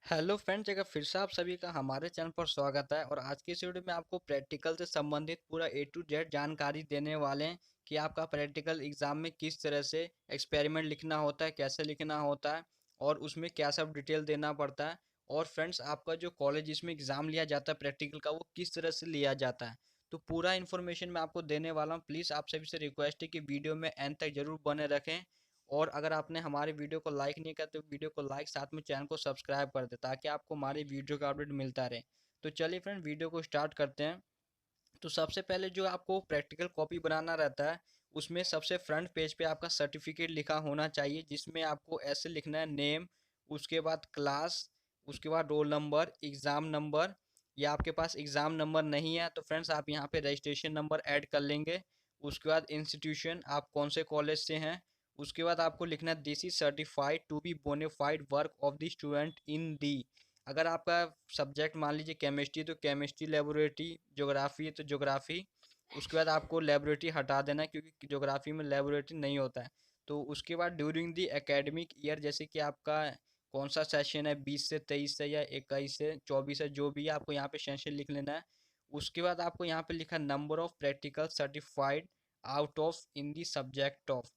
Hello friends, एक फिर से आप सभी का हमारे चैनल पर स्वागत है। और आज की इस वीडियो में आपको प्रैक्टिकल से संबंधित पूरा ए टू जेड जानकारी देने वाले हैं कि आपका प्रैक्टिकल एग्जाम में किस तरह से एक्सपेरिमेंट लिखना होता है, कैसे लिखना होता है और उसमें क्या सब डिटेल देना पड़ता है। और फ्रेंड्स, आपका जो कॉलेज जिसमें एग्जाम लिया जाता है प्रैक्टिकल का, वो किस तरह से लिया जाता है, तो पूरा इन्फॉर्मेशन मैं आपको देने वाला हूँ। प्लीज़ आप सभी से रिक्वेस्ट है कि वीडियो में एंड तक जरूर बने रखें। और अगर आपने हमारे वीडियो को लाइक नहीं किया तो वीडियो को लाइक, साथ में चैनल को सब्सक्राइब कर दे ताकि आपको हमारी वीडियो का अपडेट मिलता रहे। तो चलिए फ्रेंड, वीडियो को स्टार्ट करते हैं। तो सबसे पहले जो आपको प्रैक्टिकल कॉपी बनाना रहता है, उसमें सबसे फ्रंट पेज पे आपका सर्टिफिकेट लिखा होना चाहिए, जिसमें आपको ऐसे लिखना है: नेम, उसके बाद क्लास, उसके बाद रोल नंबर, एग्ज़ाम नंबर। या आपके पास एग्ज़ाम नंबर नहीं है तो फ्रेंड्स आप यहाँ पे रजिस्ट्रेशन नंबर ऐड कर लेंगे। उसके बाद इंस्टीट्यूशन, आप कौन से कॉलेज से हैं। उसके बाद आपको लिखना है this is certified to be bonafide work of the student in the. अगर आपका सब्जेक्ट मान लीजिए केमिस्ट्री तो केमिस्ट्री लेबोरेटरी, ज्योग्राफी है तो ज्योग्राफी। उसके बाद आपको लेबोरेटरी हटा देना है क्योंकि ज्योग्राफी में लेबोरेटरी नहीं होता है। तो उसके बाद ड्यूरिंग द एकेडमिक ईयर, जैसे कि आपका कौन सा सेशन है, 20 से 23 से या 21 से 24 है, जो भी है आपको यहाँ पे सेशन लिख लेना है। उसके बाद आपको यहाँ पे लिखा number of practical certified out of in the subject of.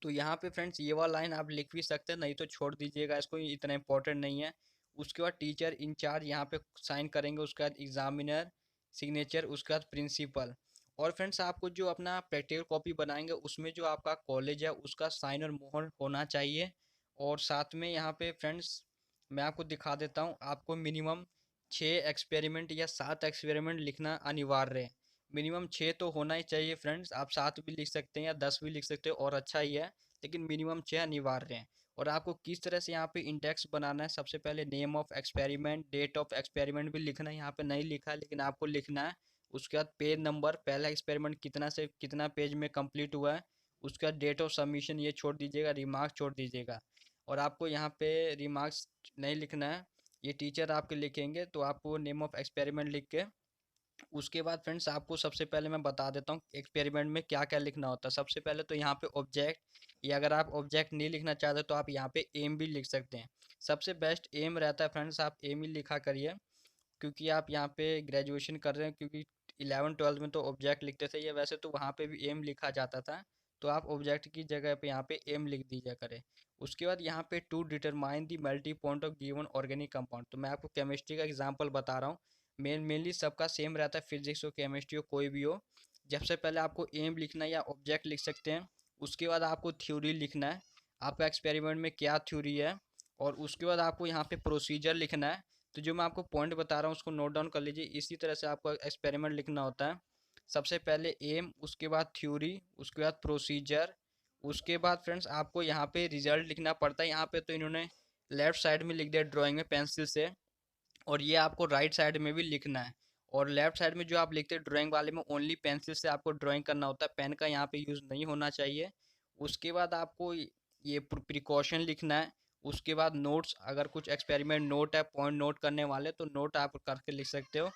तो यहाँ पे फ्रेंड्स ये वाला लाइन आप लिख भी सकते हैं, नहीं तो छोड़ दीजिएगा, इसको इतना इंपॉर्टेंट नहीं है। उसके बाद टीचर इंचार्ज यहाँ पे साइन करेंगे, उसके बाद एग्जामिनर सिग्नेचर, उसके बाद प्रिंसिपल। और फ्रेंड्स, आपको जो अपना प्रैक्टिकल कॉपी बनाएंगे उसमें जो आपका कॉलेज है उसका साइन और मोहर होना चाहिए। और साथ में यहाँ पे फ्रेंड्स मैं आपको दिखा देता हूँ, आपको मिनिमम 6 एक्सपेरिमेंट या 7 एक्सपेरिमेंट लिखना अनिवार्य है। मिनिमम 6 तो होना ही चाहिए फ्रेंड्स, आप 7 भी लिख सकते हैं या 10 भी लिख सकते हो और अच्छा ही है, लेकिन मिनिमम 6 अनिवार्य है। और आपको किस तरह से यहाँ पे इंडेक्स बनाना है, सबसे पहले name of experiment, date of experiment भी लिखना है, यहाँ पे नहीं लिखा है लेकिन आपको लिखना है। उसके बाद पेज नंबर, पहला एक्सपेरिमेंट कितना से कितना पेज में कंप्लीट हुआ है। उसके बाद डेट ऑफ सबमिशन ये छोड़ दीजिएगा, रिमार्क्स छोड़ दीजिएगा। और आपको यहाँ पे रिमार्क्स नहीं लिखना है, ये टीचर आपके लिखेंगे, तो आपको नेम ऑफ एक्सपेरिमेंट लिख के उसके बाद फ्रेंड्स आपको सबसे पहले मैं बता देता हूँ एक्सपेरिमेंट में क्या क्या लिखना होता है। सबसे पहले तो यहाँ पे ऑब्जेक्ट, या अगर आप ऑब्जेक्ट नहीं लिखना चाहते तो आप यहाँ पे एम भी लिख सकते हैं। सबसे बेस्ट एम रहता है फ्रेंड्स, आप एम ही लिखा करिए, क्योंकि आप यहाँ पे ग्रेजुएशन कर रहे हैं। क्योंकि 11 12 में तो ऑब्जेक्ट लिखते थे, ये वैसे तो वहाँ पे भी एम लिखा जाता था, तो आप ऑब्जेक्ट की जगह पे यहाँ पे एम लिख दीजिए करें। उसके बाद यहाँ पे to determine the multi point of given organic compound, तो मैं आपको केमिस्ट्री का एग्जांपल बता रहा हूँ। मेनली सबका सेम रहता है, फिजिक्स हो केमिस्ट्री हो कोई भी हो। सबसे पहले आपको एम लिखना है या ऑब्जेक्ट लिख सकते हैं। उसके बाद आपको थ्योरी लिखना है, आपका एक्सपेरिमेंट में क्या थ्योरी है। और उसके बाद आपको यहाँ पे प्रोसीजर लिखना है। तो जो मैं आपको पॉइंट बता रहा हूँ उसको नोट डाउन कर लीजिए, इसी तरह से आपको एक्सपेरिमेंट लिखना होता है। सबसे पहले एम, उसके बाद थ्योरी, उसके बाद प्रोसीजर। उसके बाद फ्रेंड्स आपको यहाँ पे रिजल्ट लिखना पड़ता है। यहाँ पे तो इन्होंने लेफ्ट साइड में लिख दिया ड्राइंग में पेंसिल से, और ये आपको राइट साइड में भी लिखना है। और लेफ्ट साइड में जो आप लिखते हैं ड्राइंग वाले में, ओनली पेंसिल से आपको ड्राइंग करना होता है, पेन का यहाँ पे यूज़ नहीं होना चाहिए। उसके बाद आपको ये प्रिकॉशन लिखना है। उसके बाद नोट्स, अगर कुछ एक्सपेरिमेंट नोट है, पॉइंट नोट करने वाले, तो नोट आप करके लिख सकते हो।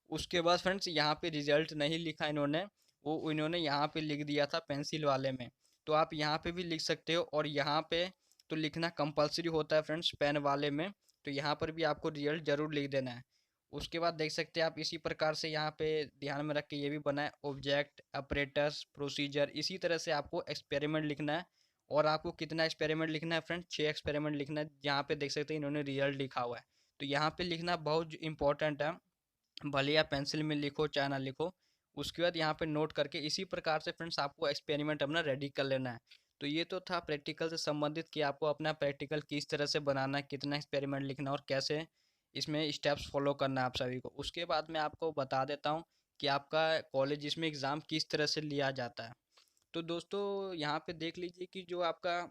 उसके बाद फ्रेंड्स यहाँ पे रिजल्ट नहीं लिखा इन्होंने, वो इन्होंने यहाँ पे लिख दिया था पेंसिल वाले में, तो आप यहाँ पे भी लिख सकते हो। और यहाँ पे तो लिखना कंपलसरी होता है फ्रेंड्स पेन वाले में, तो यहाँ पर भी आपको रिजल्ट जरूर लिख देना है। उसके बाद देख सकते हैं आप इसी प्रकार से यहाँ पे ध्यान में रख के ये भी बना है ऑब्जेक्ट, अपरेटस, प्रोसीजर, इसी तरह से आपको एक्सपेरिमेंट लिखना है। और आपको कितना एक्सपेरिमेंट लिखना है फ्रेंड, 6 एक्सपेरिमेंट लिखना है। यहाँ पे देख सकते हैं इन्होंने रिजल्ट लिखा हुआ है, तो यहाँ पे लिखना बहुत इंपॉर्टेंट है, भले आप पेंसिल में लिखो चाहे ना लिखो। उसके बाद यहाँ पे नोट करके इसी प्रकार से फ्रेंड्स आपको एक्सपेरिमेंट अपना रेडी कर लेना है। तो ये तो था प्रैक्टिकल से संबंधित कि आपको अपना प्रैक्टिकल किस तरह से बनाना है, कितना एक्सपेरिमेंट लिखना है और कैसे इसमें स्टेप्स फॉलो करना है आप सभी को। उसके बाद मैं आपको बता देता हूँ कि आपका कॉलेज इसमें एग्ज़ाम किस तरह से लिया जाता है। तो दोस्तों यहाँ पे देख लीजिए कि जो आपका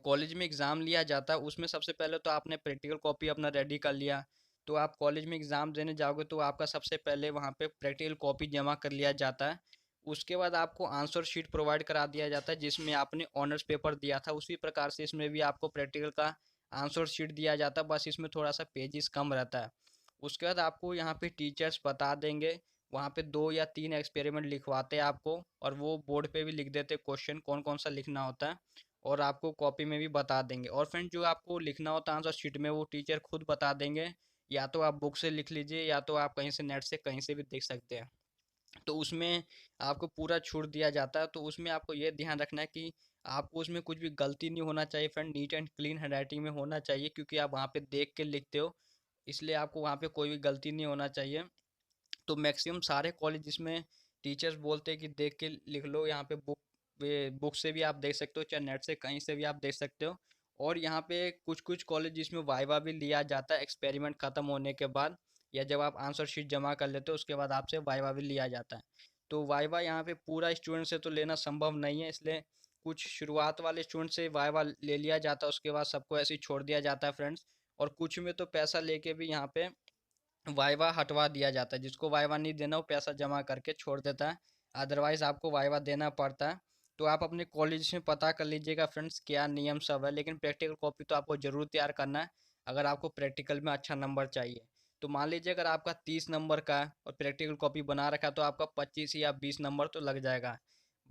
कॉलेज में एग्ज़ाम लिया जाता है उसमें सबसे पहले तो आपने प्रैक्टिकल कॉपी अपना रेडी कर लिया। तो आप कॉलेज में एग्ज़ाम देने जाओगे तो आपका सबसे पहले वहाँ पे प्रैक्टिकल कॉपी जमा कर लिया जाता है। उसके बाद आपको आंसर शीट प्रोवाइड करा दिया जाता है जिसमें आपने ऑनर्स पेपर दिया था, उसी प्रकार से इसमें भी आपको प्रैक्टिकल का आंसर शीट दिया जाता है, बस इसमें थोड़ा सा पेजेस कम रहता है। उसके बाद आपको यहाँ पे टीचर्स बता देंगे, वहाँ पे 2 या 3 एक्सपेरिमेंट लिखवाते हैं आपको, और वो बोर्ड पे भी लिख देते क्वेश्चन कौन कौन सा लिखना होता है। और आपको कॉपी में भी बता देंगे। और फ्रेंड जो आपको लिखना होता है आंसर शीट में वो टीचर खुद बता देंगे, या तो आप बुक से लिख लीजिए या तो आप कहीं से नेट से कहीं से भी देख सकते हैं। तो उसमें आपको पूरा छूट दिया जाता है। तो उसमें आपको ये ध्यान रखना है कि आपको उसमें कुछ भी गलती नहीं होना चाहिए friend, neat and clean handwriting में होना चाहिए, क्योंकि आप वहाँ पे देख के लिखते हो, इसलिए आपको वहाँ पे कोई भी गलती नहीं होना चाहिए। तो मैक्सिमम सारे कॉलेज जिसमें टीचर्स बोलते हैं कि देख के लिख लो, यहाँ पे बुक से भी आप देख सकते हो, चाहे नेट से कहीं से भी आप देख सकते हो। और यहाँ पे कुछ कुछ कॉलेज जिसमें वाइवा भी लिया जाता है एक्सपेरिमेंट ख़त्म होने के बाद, या जब आप आंसर शीट जमा कर लेते हो उसके बाद आपसे वाइवा भी लिया जाता है। तो वाइवा यहाँ पे पूरा स्टूडेंट से तो लेना संभव नहीं है, इसलिए कुछ शुरुआत वाले स्टूडेंट से वाइवा ले लिया जाता है, उसके बाद सबको ऐसे ही छोड़ दिया जाता है फ्रेंड्स। और कुछ में तो पैसा लेके भी यहाँ पे वाइवा हटवा दिया जाता है, जिसको वाइवा नहीं देना वो पैसा जमा करके छोड़ देता है, अदरवाइज आपको वाइवा देना पड़ता है। तो आप अपने कॉलेज में पता कर लीजिएगा फ्रेंड्स क्या नियम सब है, लेकिन प्रैक्टिकल कॉपी तो आपको ज़रूर तैयार करना है अगर आपको प्रैक्टिकल में अच्छा नंबर चाहिए। तो मान लीजिए अगर आपका 30 नंबर का है और प्रैक्टिकल कॉपी बना रखा तो आपका 25 या 20 नंबर तो लग जाएगा।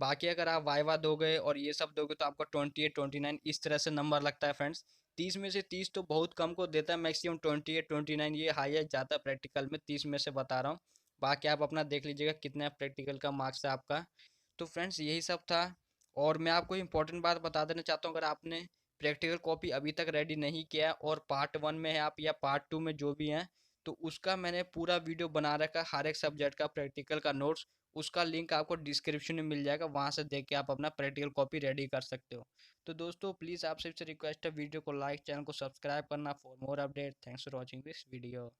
बाकी अगर आप वाइवा दोगे और ये सब दोगे तो आपका 28 29 इस तरह से नंबर लगता है फ्रेंड्स। 30 में से 30 तो बहुत कम को देता है, मैक्सिमम 28 29 ये हाईएस्ट जाता है प्रैक्टिकल में, 30 में से बता रहा हूँ। बाकी आप अपना देख लीजिएगा कितना प्रैक्टिकल का मार्क्स है आपका। तो फ्रेंड्स यही सब था। और मैं आपको इम्पोर्टेंट बात बता देना चाहता हूँ, अगर आपने प्रैक्टिकल कॉपी अभी तक रेडी नहीं किया और पार्ट 1 में है आप या पार्ट 2 में जो भी हैं, तो उसका मैंने पूरा वीडियो बना रखा है, हर एक सब्जेक्ट का प्रैक्टिकल का नोट्स। उसका लिंक आपको डिस्क्रिप्शन में मिल जाएगा, वहाँ से देख के आप अपना प्रैक्टिकल कॉपी रेडी कर सकते हो। तो दोस्तों प्लीज़ आपसे रिक्वेस्ट है, वीडियो को लाइक, चैनल को सब्सक्राइब करना for more update. Thanks for watching this video.